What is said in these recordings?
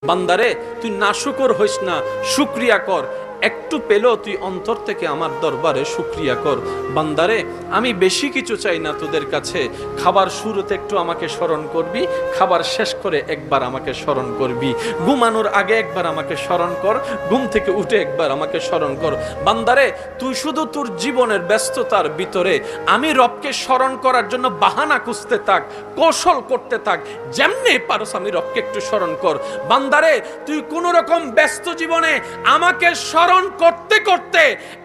বান্দারে তুই নাশুকর হইস না, শুকরিয়া কর। একটু পেলেও তুই অন্তর থেকে আমার দরবারে শুকরিয়া কর। বান্দারে আমি বেশি কিছু চাই না তোদের কাছে। খাবার শুরুতে একটু আমাকে স্মরণ করবি, খাবার শেষ করে একবার আমাকে স্মরণ করবি, ঘুমানোর আগে একবার আমাকে স্মরণ কর, ঘুম থেকে উঠে একবার আমাকে স্মরণ কর। বান্দারে তুই শুধু তোর জীবনের ব্যস্ততার ভিতরে আমি রবকে স্মরণ করার জন্য বাহানা খুঁজতে থাক, কৌশল করতে থাক, যেমনি পারস আমি রবকে একটু স্মরণ কর। বান্দারে তুই কোন রকম ব্যস্ত জীবনে আমাকে স্মরণ করতে করতে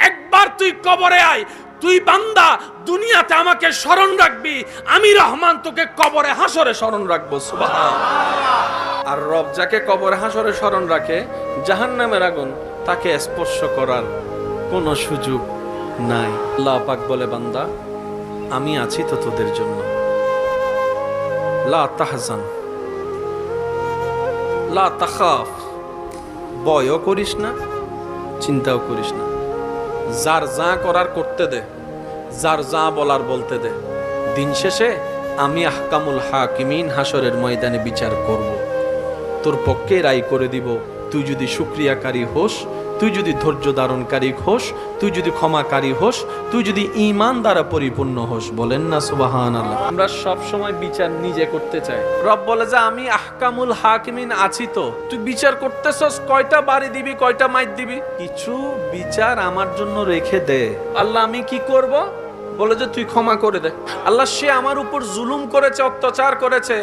একবার তুই কবরে আয়। তুই বান্দা দুনিয়াতে আমাকে স্মরণ রাখবি, আমি রহমান তোকে কবরে হাসরে স্মরণ রাখবো। সুবহানাল্লাহ। আর রব যাকে কবরে হাসরে স্মরণ রাখে, জাহান্নামের আগুন তাকে স্পর্শ করার কোনো সুযোগ নাই। আল্লাহ পাক বলে, বান্দা আমি আছি তো তোদের জন্য। লা তাহজান লা তাখাফ, ভয়ও করিস না, চিন্তাও করিস না। যার যা করার করতে দে, যার যা বলার বলতে দে। দিন শেষে আমি আহকামুল হাকিমিন হাসরের ময়দানে বিচার করব, তোর পক্ষে রায় করে দিব। তুই যদি শুকরিয়াকারী হোস, তুই যদি ধৈর্য ধারণকারী হোস, তুই যদি ক্ষমাকারী হোস, তুই যদি ঈমান দ্বারা পরিপূর্ণ হোস। বলেন না সুবহানাল্লাহ। আমরা সব সময় বিচার নিজে করতে চাই। রব বলে যে আমি আহকামুল হাকিমিন আছি তো, তুই বিচার করতেছস, কয়টা বাড়ি দিবি, কয়টা মাইর দিবি, কিছু বিচার আমার জন্য রেখে দে। আল্লাহ আমি কি করব? বলে যে তুই ক্ষমা করে দে। আল্লাহ সে আমার উপর জুলুম করেছে, অত্যাচার করেছে,